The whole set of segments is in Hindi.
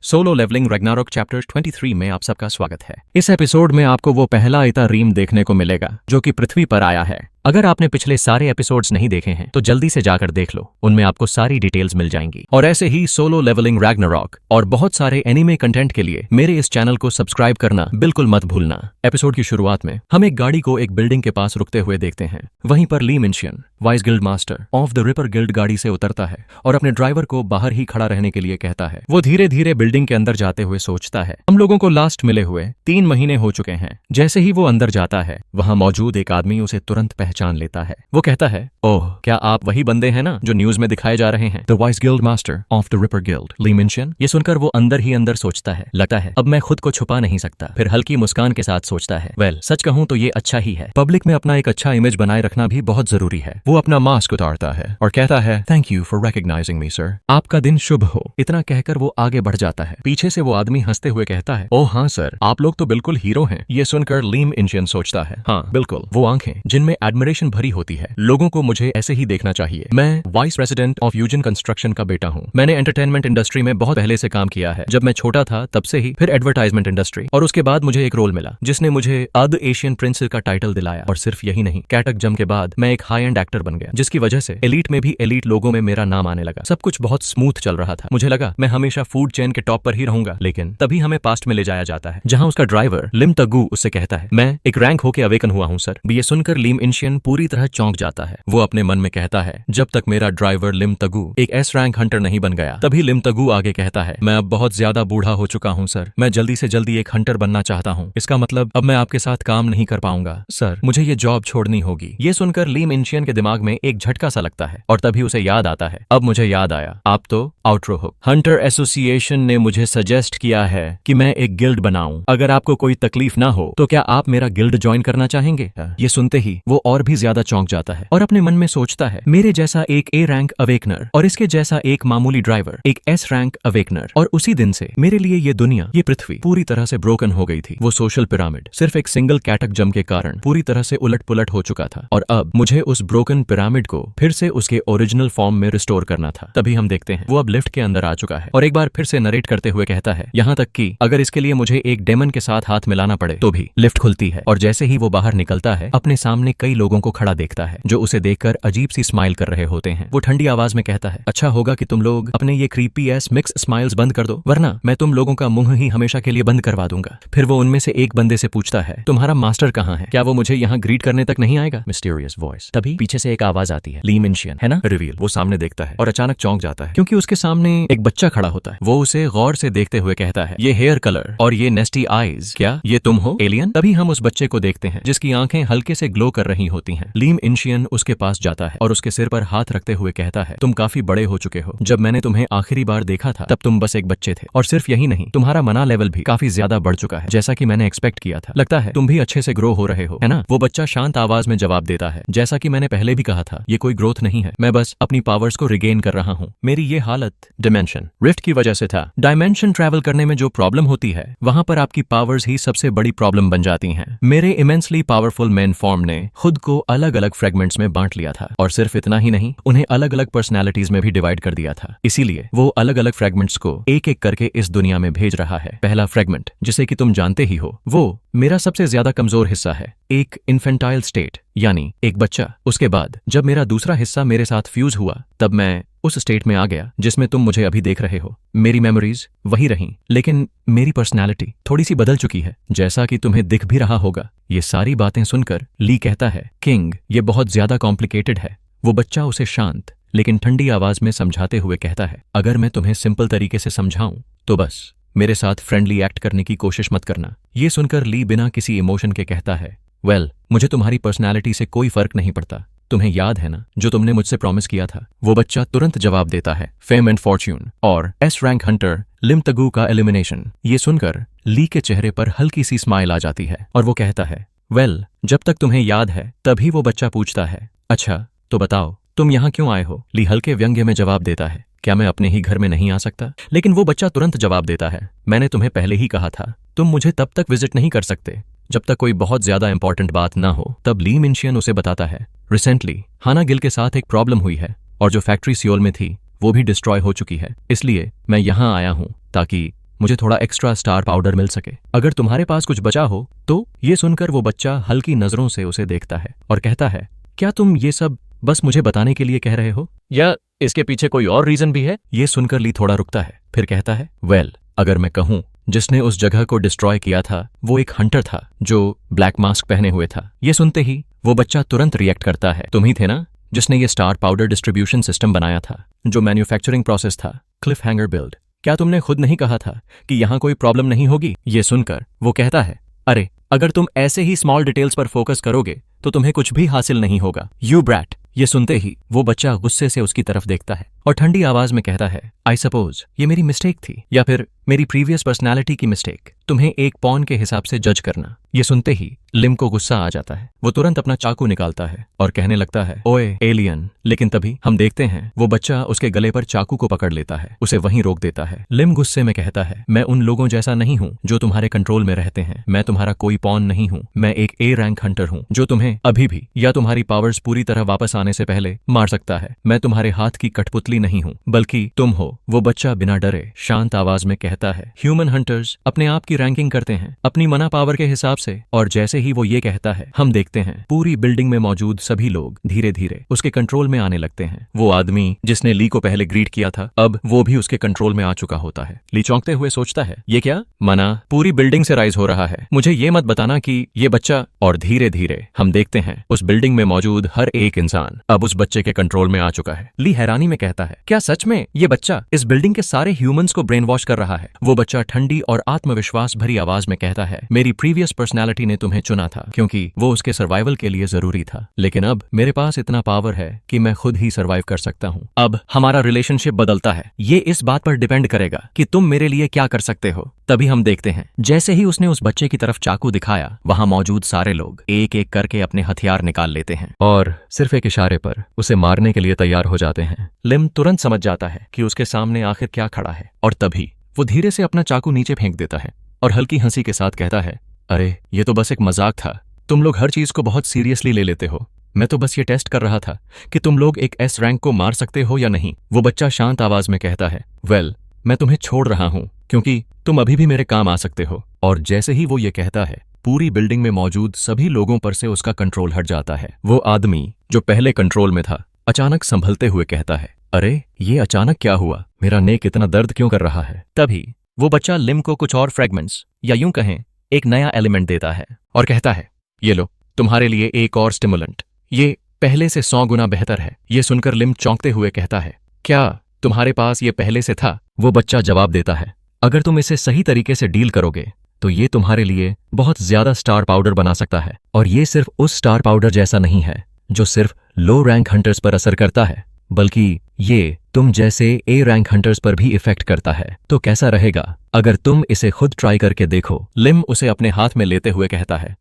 सोलो लेवलिंग रैग्नारोक चैप्टर 23 में आप सबका स्वागत है। इस एपिसोड में आपको वो पहला इतारीम देखने को मिलेगा जो कि पृथ्वी पर आया है। अगर आपने पिछले सारे एपिसोड्स नहीं देखे हैं तो जल्दी से जाकर देख लो, उनमें आपको सारी डिटेल्स मिल जाएंगी। और ऐसे ही सोलो लेवलिंग रैग्नारोक और बहुत सारे एनिमे कंटेंट के लिए मेरे इस चैनल को सब्सक्राइब करना बिल्कुल मत भूलना। एपिसोड की शुरुआत में हम एक गाड़ी को एक बिल्डिंग के पास रुकते हुए देखते हैं। वहीं पर Li Minshian, vice guild master of the reaper guild, गाड़ी से उतरता है और अपने ड्राइवर को बाहर ही खड़ा रहने के लिए कहता है। वो धीरे धीरे बिल्डिंग के अंदर जाते हुए सोचता है, हम लोगों को लास्ट मिले हुए 3 महीने हो चुके हैं। जैसे ही वो अंदर जाता है वहां मौजूद एक आदमी उसे तुरंत पहचान लेता है। वो कहता है, ओह, क्या आप वही बंदे हैं ना जो न्यूज में दिखाए जा रहे हैं? The vice guild master of the reaper guild, Li Minshian. ये सुनकर वो अंदर ही अंदर सोचता है, लगता है अब मैं खुद को छुपा नहीं सकता। फिर हल्की मुस्कान के साथ सोचता है, वेल, सच कहूं तो ये अच्छा ही है। पब्लिक में अपना एक अच्छा इमेज बनाए रखना भी बहुत जरूरी है। वो अपना मास्क उतारता है और कहता है, thank you for recognising me sir, आपका दिन शुभ हो। इतना कहकर वो आगे बढ़ जाता है। पीछे से वो आदमी हंसते हुए कहता है, ओह हाँ सर, आप लोग तो बिल्कुल हीरो हैं। ये सुनकर ली मिनशियन सोचता है, हाँ बिल्कुल, वो आंखें जिनमें एडमिरेशन भरी होती है, लोगों को मुझे ऐसे ही देखना चाहिए। मैं वाइस प्रेसिडेंट ऑफ यूजन कंस्ट्रक्शन का बेटा हूँ। मैंने एंटरटेनमेंट इंडस्ट्री में बहुत पहले से काम किया है। जब मैं छोटा था तब से ही, फिर एडवर्टाइजमेंट इंडस्ट्री, और उसके बाद मुझे एक रोल मिला जिसने मुझे अर्ध एशियन प्रिंस का टाइटल दिलाया। और सिर्फ यही नहीं, कैटक जम के बाद मैं एक हाई एंड एक्टर बन गया, जिसकी वजह से एलीट में भी एलीट लोगों में मेरा नाम आने लगा। सब कुछ बहुत स्मूथ चल रहा था। मुझे लगा मैं हमेशा फूड चेन के टॉप पर ही रहूंगा। लेकिन तभी हमें पास्ट में ले जाया जाता है, जहां उसका ड्राइवर लिम तगू उससे कहता है, मैं एक रैंक होके अवेकन हुआ हूं सर। ये सुनकर ली मिनशियन पूरी तरह चौंक जाता है। वो अपने मन में कहता है, जब तक मेरा ड्राइवर लिम तगू एक एस रैंक हंटर नहीं बन गया। तभी लिम तगू आगे कहता है, मैं अब बहुत ज्यादा बूढ़ा हो चुका हूं सर, मैं जल्दी से जल्दी एक हंटर बनना चाहता हूं। इसका मतलब अब मैं आपके साथ काम नहीं कर पाऊंगा सर, मुझे ये जॉब छोड़नी होगी। ये सुनकर ली मिनशियन के दिमाग में एक झटका सा लगता है और तभी उसे याद आता है, अब मुझे याद आया, आप तो आउट्रो हो। हंटर एसोसिएशन ने मुझे सजेस्ट किया है कि मैं एक गिल्ड बनाऊं। अगर आपको कोई तकलीफ ना हो तो क्या आप मेरा गिल्ड ज्वाइन करना चाहेंगे? ये सुनते ही वो और भी ज्यादा चौंक जाता है और अपने मन में सोचता है, मेरे जैसा एक ए रैंक अवेकनर और इसके जैसा एक मामूली ड्राइवर एक एस रैंक अवेकनर, और उसी दिन से मेरे लिए ये दुनिया, ये पृथ्वी पूरी तरह से ब्रोकन हो गई थी। वो सोशल पिरामिड सिर्फ एक सिंगल कैटक जम के कारण पूरी तरह से उलट पुलट हो चुका था और अब मुझे उस ब्रोकन पिरामिड को फिर से उसके ओरिजिनल फॉर्म में रिस्टोर करना था। तभी हम देखते हैं वो अब लिफ्ट के अंदर आ चुका है और एक बार फिर से नरेट करते हुए कहता है, यहाँ तक कि अगर इसके लिए मुझे एक डेमन के साथ हाथ मिलाना पड़े तो भी। लिफ्ट खुलती है और जैसे ही वो बाहर निकलता है अपने सामने कई लोगों को खड़ा देखता है जो उसे देखकर अजीब सी स्माइल कर रहे होते हैं। वो ठंडी आवाज में कहता है, अच्छा होगा कि तुम लोग अपने ये क्रीपी एस मिक्स स्माइल्स बंद कर दो, वरना मैं तुम लोगों का मुंह ही हमेशा के लिए बंद करवा दूंगा। फिर वो उनमें से एक बंदे से पूछता है, तुम्हारा मास्टर कहाँ है? क्या वो मुझे यहाँ ग्रीट करने तक नहीं आएगा? Mysterious voice. तभी पीछे से एक आवाज आती है, ली मिनशियन है ना? रिवील। वो सामने देखता है और अचानक चौंक जाता है क्योंकि उसके सामने एक बच्चा खड़ा होता है। वो उसे गौर से देखते हुए कहता है, ये हेयर कलर और ये नेस्टी आईज, क्या ये तुम हो एलियन? तभी हम उस बच्चे को देखते हैं जिसकी आंखें हल्के से ग्लो कर रही होती हैं। ली मिनशियन उसके पास जाता है और उसके सिर पर हाथ रखते हुए कहता है, तुम काफी बड़े हो चुके हो। जब मैंने तुम्हें आखिरी बार देखा था तब तुम बस एक बच्चे थे, और सिर्फ यही नहीं, तुम्हारा मना लेवल भी काफी ज्यादा बढ़ चुका है, जैसा कि मैंने एक्सपेक्ट किया था। लगता है तुम भी अच्छे से ग्रो हो रहे हो, है ना? वो बच्चा शांत आवाज में जवाब देता है, जैसा कि मैंने पहले भी कहा था, ये कोई ग्रोथ नहीं है, मैं बस अपनी पावर्स को रिगेन कर रहा हूँ। मेरी ये हालत डिमेंशन रिफ्ट की वजह से था। डायमेंशन ट्रैवल करने में जो प्रॉब्लम होती है वहां पर आपकी पावर्स ही सबसे बड़ी प्रॉब्लम बन जाती हैं। मेरे इमेंसली पावरफुल मेन फॉर्म ने खुद को अलग अलग फ्रेगमेंट्स में बांट लिया था और सिर्फ इतना ही नहीं, उन्हें अलग अलग पर्सनैलिटीज में भी डिवाइड कर दिया था। इसीलिए वो अलग अलग फ्रेगमेंट्स को एक एक करके इस दुनिया में भेज रहा है। पहला फ्रेगमेंट, जिसे कि तुम जानते ही हो, वो मेरा सबसे ज्यादा कमजोर हिस्सा है, एक इन्फेंटाइल स्टेट, यानी एक बच्चा। उसके बाद जब मेरा दूसरा हिस्सा मेरे साथ फ्यूज हुआ तब मैं उस स्टेट में आ गया जिसमें तुम मुझे अभी देख रहे हो। मेरी मेमोरीज वही रहीं, लेकिन मेरी पर्सनैलिटी थोड़ी सी बदल चुकी है, जैसा कि तुम्हें दिख भी रहा होगा। ये सारी बातें सुनकर ली कहता है, किंग, ये बहुत ज्यादा कॉम्प्लिकेटेड है। वो बच्चा उसे शांत लेकिन ठंडी आवाज में समझाते हुए कहता है, अगर मैं तुम्हें सिंपल तरीके से समझाऊं तो बस मेरे साथ फ्रेंडली एक्ट करने की कोशिश मत करना। ये सुनकर ली बिना किसी इमोशन के कहता है, वेल, मुझे तुम्हारी पर्सनैलिटी से कोई फर्क नहीं पड़ता। तुम्हें याद है ना जो तुमने मुझसे प्रॉमिस किया था? वो बच्चा तुरंत जवाब देता है, फेम एंड फॉर्च्यून और एस रैंक हंटर लिम तगू का एलिमिनेशन। ये सुनकर ली के चेहरे पर हल्की सी स्माइल आ जाती है और वो कहता है, वेल, जब तक तुम्हें याद है। तभी वो बच्चा पूछता है, अच्छा तो बताओ तुम यहाँ क्यों आए हो? ली हल्के व्यंग्य में जवाब देता है, क्या मैं अपने ही घर में नहीं आ सकता? लेकिन वो बच्चा तुरंत जवाब देता है, मैंने तुम्हें पहले ही कहा था, तुम मुझे तब तक विजिट नहीं कर सकते जब तक कोई बहुत ज्यादा इंपॉर्टेंट बात ना हो। तब ली मिनशियन उसे बताता है, रिसेंटली हाना गिल के साथ एक प्रॉब्लम हुई है और जो फैक्ट्री सियोल में थी वो भी डिस्ट्रॉय हो चुकी है, इसलिए मैं यहाँ आया हूँ ताकि मुझे थोड़ा एक्स्ट्रा स्टार पाउडर मिल सके, अगर तुम्हारे पास कुछ बचा हो तो। ये सुनकर वो बच्चा हल्की नजरों से उसे देखता है और कहता है, क्या तुम ये सब बस मुझे बताने के लिए कह रहे हो, या इसके पीछे कोई और रीजन भी है? ये सुनकर ली थोड़ा रुकता है, फिर कहता है, वेल, अगर मैं कहूं, जिसने उस जगह को डिस्ट्रॉय किया था वो एक हंटर था जो ब्लैक मास्क पहने हुए था। ये सुनते ही वो बच्चा तुरंत रिएक्ट करता है, तुम ही थे ना जिसने ये स्टार पाउडर डिस्ट्रीब्यूशन सिस्टम बनाया था, जो मैन्युफैक्चरिंग प्रोसेस था, क्लिफ हैंगर बिल्ड। क्या तुमने खुद नहीं कहा था कि यहाँ कोई प्रॉब्लम नहीं होगी? ये सुनकर वो कहता है, अरे अगर तुम ऐसे ही स्मॉल डिटेल्स पर फोकस करोगे तो तुम्हें कुछ भी हासिल नहीं होगा, यू ब्रैट। ये सुनते ही वो बच्चा गुस्से से उसकी तरफ देखता है और ठंडी आवाज में कहता है, आई सपोज ये मेरी मिस्टेक थी, या फिर मेरी प्रीवियस पर्सनालिटी की मिस्टेक, तुम्हें एक पॉन के हिसाब से जज करना। ये सुनते ही लिम को गुस्सा आ जाता है, वो तुरंत अपना चाकू निकालता है और कहने लगता है, ओए एलियन। लेकिन तभी हम देखते हैं वो बच्चा उसके गले पर चाकू को पकड़ लेता है, उसे वहीं रोक देता है। लिम गुस्से में कहता है, मैं उन लोगों जैसा नहीं हूँ जो तुम्हारे कंट्रोल में रहते हैं, मैं तुम्हारा कोई पॉन नहीं हूँ, मैं एक ए रैंक हंटर हूँ जो तुम्हें अभी भी या तुम्हारी पावर्स पूरी तरह वापस आने से पहले मार सकता है। मैं तुम्हारे हाथ की कठपुतली नहीं हूँ, बल्कि तुम हो। वो बच्चा बिना डरे शांत आवाज में कहता है, ह्यूमन हंटर्स अपने आप की रैंकिंग करते हैं अपनी मना पावर के हिसाब से। और जैसे ही वो ये कहता है, हम देखते हैं पूरी बिल्डिंग में मौजूद सभी लोग धीरे धीरे उसके कंट्रोल में आने लगते हैं। वो आदमी जिसने ली को पहले ग्रीट किया था, अब वो भी उसके कंट्रोल में आ चुका होता है। ली चौंकते हुए सोचता है, ये क्या मना पूरी बिल्डिंग से राइज हो रहा है, मुझे ये मत बताना कि ये बच्चा। और धीरे धीरे हम देखते हैं उस बिल्डिंग में मौजूद हर एक इंसान अब उस बच्चे के कंट्रोल में आ चुका है। ली हैरानी में कहता है, क्या सच में ये बच्चा इस बिल्डिंग के सारे ह्यूमंस को ब्रेन वॉश कर रहा है? वो बच्चा ठंडी और आत्मविश्वास भरी आवाज में कहता है, मेरी प्रीवियस पर्सनैलिटी ने तुम्हें चुना था क्योंकि वो उसके सर्वाइवल के लिए जरूरी था, लेकिन अब मेरे पास इतना पावर है कि मैं खुद ही सर्वाइव कर सकता हूँ। अब हमारा रिलेशनशिप बदलता है, ये इस बात पर डिपेंड करेगा कि तुम मेरे लिए क्या कर सकते हो। तभी हम देखते हैं जैसे ही उसने उस बच्चे की तरफ चाकू दिखाया, वहां मौजूद सारे लोग एक एक करके अपने हथियार निकाल लेते हैं और सिर्फ एक इशारे पर उसे मारने के लिए तैयार हो जाते हैं। लिम तुरंत समझ जाता है कि उसके सामने आखिर क्या खड़ा है और तभी वो धीरे से अपना चाकू नीचे फेंक देता है और हल्की हंसी के साथ कहता है, अरे ये तो बस एक मजाक था, तुम लोग हर चीज को बहुत सीरियसली ले लेते हो, मैं तो बस ये टेस्ट कर रहा था कि तुम लोग एक एस रैंक को मार सकते हो या नहीं। वो बच्चा शांत आवाज में कहता है, वेल, मैं तुम्हें छोड़ रहा हूं क्योंकि तुम अभी भी मेरे काम आ सकते हो। और जैसे ही वो ये कहता है, पूरी बिल्डिंग में मौजूद सभी लोगों पर से उसका कंट्रोल हट जाता है। वो आदमी जो पहले कंट्रोल में था अचानक संभलते हुए कहता है, अरे ये अचानक क्या हुआ, मेरा नेक इतना दर्द क्यों कर रहा है? तभी वो बच्चा लिम को कुछ और फ्रेगमेंट्स या यूं कहें एक नया एलिमेंट देता है और कहता है, ये लो तुम्हारे लिए एक और स्टिमुलेंट, ये पहले से 100 गुना बेहतर है। ये सुनकर लिम चौंकते हुए कहता है, क्या तुम्हारे पास ये पहले से था? वो बच्चा जवाब देता है, अगर तुम इसे सही तरीके से डील करोगे तो ये तुम्हारे लिए बहुत ज्यादा स्टार पाउडर बना सकता है। और ये सिर्फ उस स्टार पाउडर जैसा नहीं है जो सिर्फ लो रैंक हंटर्स पर असर करता है, बल्कि ये तुम जैसे ए रैंक हंटर्स पर भी इफेक्ट करता है। तो कैसा रहेगा अगर तुम इसे खुद ट्राई करके देखो? लिम उसे अपने हाथ में लेते हुए कहता है,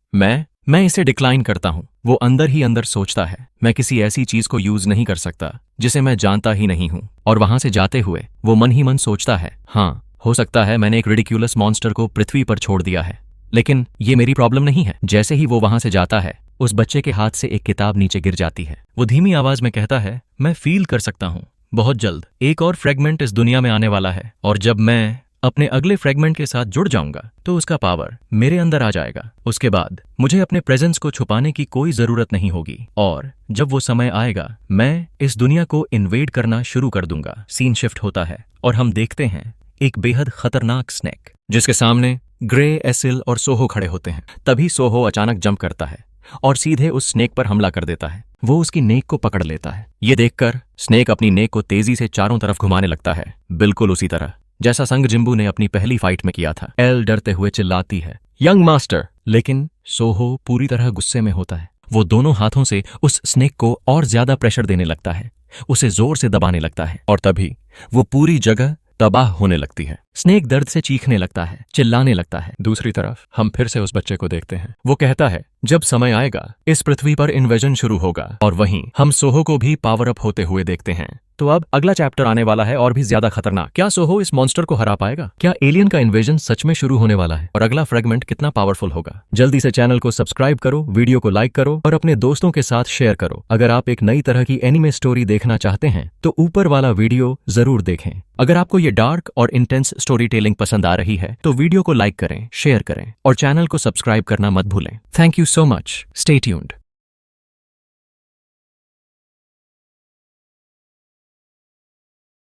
मैं इसे डिक्लाइन करता हूं। वो अंदर ही अंदर सोचता है, मैं किसी ऐसी चीज को यूज नहीं कर सकता जिसे मैं जानता ही नहीं हूं। और वहां से जाते हुए वो मन ही मन सोचता है, हाँ हो सकता है मैंने एक रिडिक्यूलस मॉन्स्टर को पृथ्वी पर छोड़ दिया है, लेकिन ये मेरी प्रॉब्लम नहीं है। जैसे ही वो वहां से जाता है, उस बच्चे के हाथ से एक किताब नीचे गिर जाती है। वो धीमी आवाज में कहता है, मैं फील कर सकता हूं बहुत जल्द एक और फ्रेगमेंट इस दुनिया में आने वाला है, और जब मैं अपने अगले फ्रेगमेंट के साथ जुड़ जाऊंगा तो उसका पावर मेरे अंदर आ जाएगा। उसके बाद मुझे अपने प्रेजेंस को छुपाने की कोई जरूरत नहीं होगी, और जब वो समय आएगा मैं इस दुनिया को इन्वेड करना शुरू कर दूंगा। सीन शिफ्ट होता है और हम देखते हैं एक बेहद खतरनाक स्नेक जिसके सामने ग्रे, एसिल और सोहो खड़े होते हैं। तभी सोहो अचानक जंप करता है और सीधे उस स्नेक पर हमला कर देता है। वो उसकी नेक को पकड़ लेता है। ये देखकर स्नेक अपनी नेक को तेजी से चारों तरफ घुमाने लगता है, बिल्कुल उसी तरह जैसा संग जिम्बू ने अपनी पहली फाइट में किया था। एल डरते हुए चिल्लाती है, यंग मास्टर। लेकिन सोहो पूरी तरह गुस्से में होता है। वो दोनों हाथों से उस स्नेक को और ज्यादा प्रेशर देने लगता है, उसे जोर से दबाने लगता है, और तभी वो पूरी जगह तबाह होने लगती है। स्नेक दर्द से चीखने लगता है, चिल्लाने लगता है। दूसरी तरफ हम फिर से उस बच्चे को देखते हैं। वो कहता है, जब समय आएगा इस पृथ्वी पर इन्वेजन शुरू होगा। और वहीं हम सोहो को भी पावर अप होते हुए देखते हैं। तो अब अगला चैप्टर आने वाला है और भी ज्यादा खतरनाक। क्या सोहो इस मॉन्स्टर को हरा पाएगा? क्या एलियन का इन्वेजन सच में शुरू होने वाला है? और अगला फ्रेगमेंट कितना पावरफुल होगा? जल्दी से चैनल को सब्सक्राइब करो, वीडियो को लाइक करो और अपने दोस्तों के साथ शेयर करो। अगर आप एक नई तरह की एनिमे स्टोरी देखना चाहते हैं तो ऊपर वाला वीडियो जरूर देखें। अगर आपको ये डार्क और इंटेंस स्टोरी टेलिंग पसंद आ रही है तो वीडियो को लाइक करें, शेयर करें और चैनल को सब्सक्राइब करना मत भूलें। Thank you so much. Stay tuned.